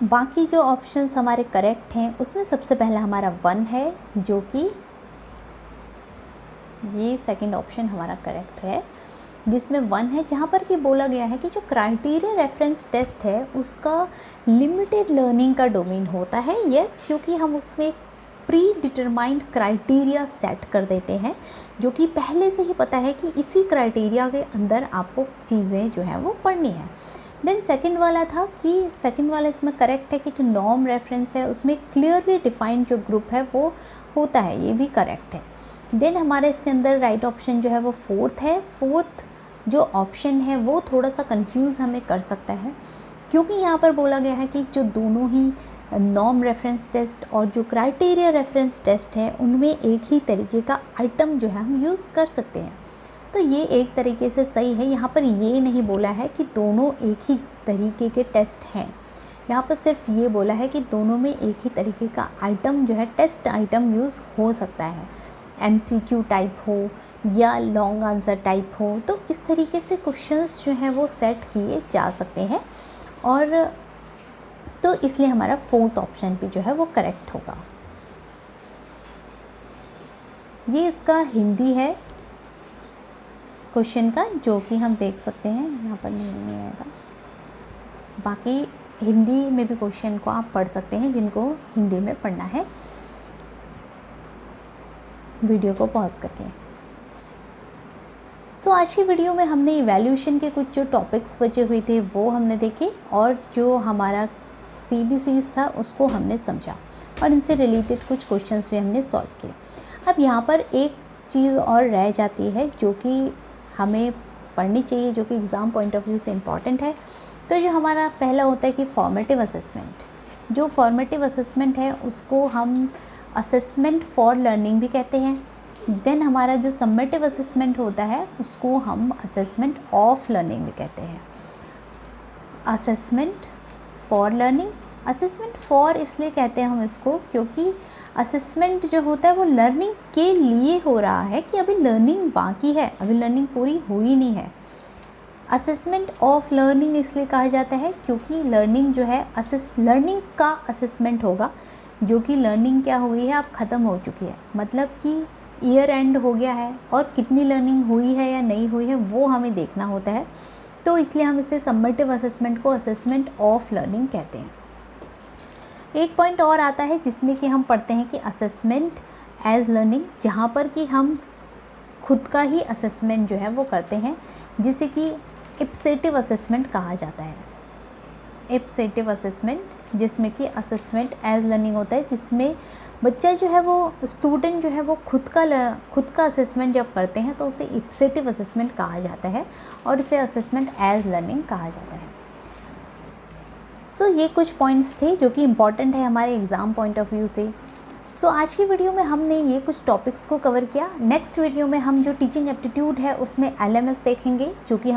बाकी जो ऑप्शंस हमारे करेक्ट हैं उसमें सबसे पहला हमारा 1 है, जो कि ये 2nd ऑप्शन हमारा करेक्ट है, जिसमें 1 है, जहाँ पर कि बोला गया है कि जो क्राइटेरिया रेफरेंस टेस्ट है उसका लिमिटेड लर्निंग का डोमेन होता है। यस, क्योंकि हम उसमें प्री डिटरमाइंड क्राइटेरिया सेट कर देते हैं, जो कि पहले से ही पता है कि इसी क्राइटेरिया के अंदर आपको चीज़ें जो है वो पढ़नी है। देन 2nd वाला था कि 2nd वाला इसमें करेक्ट है कि जो नॉर्म रेफरेंस है उसमें क्लियरली डिफाइंड जो ग्रुप है वो होता है, ये भी करेक्ट है। देन हमारे इसके अंदर राइट ऑप्शन जो है वो 4th है। 4th जो ऑप्शन है वो थोड़ा सा कंफ्यूज हमें कर सकता है, क्योंकि यहाँ पर बोला गया है कि जो दोनों ही नॉर्म रेफरेंस टेस्ट और जो क्राइटेरिया रेफरेंस टेस्ट है उनमें एक ही तरीके का आइटम जो है हम यूज़ कर सकते हैं। तो ये एक तरीके से सही है। यहाँ पर ये नहीं बोला है कि दोनों एक ही तरीके के टेस्ट हैं, यहाँ पर सिर्फ ये बोला है कि दोनों में एक ही तरीके का आइटम जो है टेस्ट आइटम यूज़ हो सकता है, MCQ टाइप हो या लॉन्ग आंसर टाइप हो। तो इस तरीके से क्वेश्चंस जो हैं वो सेट किए जा सकते हैं, और तो इसलिए हमारा 4th ऑप्शन भी जो है वो करेक्ट होगा। ये इसका हिंदी है क्वेश्चन का, जो कि हम देख सकते हैं, यहाँ पर नहीं आएगा। बाकी हिंदी में भी क्वेश्चन को आप पढ़ सकते हैं, जिनको हिंदी में पढ़ना है, वीडियो को पॉज करके। सो आज की वीडियो में हमने इवैल्यूएशन के कुछ जो टॉपिक्स बचे हुए थे वो हमने देखे, और जो हमारा CBCs था उसको हमने समझा, और इनसे रिलेटेड कुछ क्वेश्चंस भी हमने सॉल्व किए। अब यहाँ पर एक चीज़ और रह जाती है जो कि हमें पढ़नी चाहिए, जो कि एग्ज़ाम पॉइंट ऑफ व्यू से इम्पॉर्टेंट है। तो जो हमारा पहला होता है कि फॉर्मेटिव असेसमेंट। जो फॉर्मेटिव असेसमेंट है उसको हम असेसमेंट फॉर लर्निंग भी कहते हैं। देन हमारा जो सम्मेटिव असेसमेंट होता है उसको हम असेसमेंट ऑफ लर्निंग भी कहते हैं। Assessment for learning, assessment for इसलिए कहते हैं हम इसको क्योंकि असेसमेंट जो होता है वो लर्निंग के लिए हो रहा है, कि अभी लर्निंग बाकी है, अभी लर्निंग पूरी हुई नहीं है। असेसमेंट ऑफ लर्निंग इसलिए कहा जाता है क्योंकि लर्निंग जो है लर्निंग का असेसमेंट होगा, जो कि लर्निंग क्या हो गई है, अब ख़त्म हो चुकी है, मतलब कि ईयर एंड हो गया है, और कितनी लर्निंग हुई है या नहीं हुई है वो हमें देखना होता है। तो इसलिए हम इसे सम्मेटिव असेसमेंट को असेसमेंट ऑफ लर्निंग कहते हैं। एक पॉइंट और आता है जिसमें कि हम पढ़ते हैं कि असेसमेंट एज लर्निंग, जहाँ पर कि हम खुद का ही असेसमेंट जो है वो करते हैं, जिसे कि इप्सेटिव असेसमेंट कहा जाता है। इप्सेटिव असेसमेंट जिसमें कि असेसमेंट एज लर्निंग होता है, जिसमें बच्चा जो है वो स्टूडेंट जो है वो खुद का असेसमेंट जब करते हैं तो उसे इप्सेटिव असेसमेंट कहा जाता है, और इसे असेसमेंट एज लर्निंग कहा जाता है। सो ये कुछ पॉइंट्स थे जो कि इम्पॉर्टेंट है हमारे एग्ज़ाम पॉइंट ऑफ व्यू से। सो आज की वीडियो में हमने ये कुछ टॉपिक्स को कवर किया। नेक्स्ट वीडियो में हम जो टीचिंग एप्टीट्यूड है उसमें LMS देखेंगे, जो कि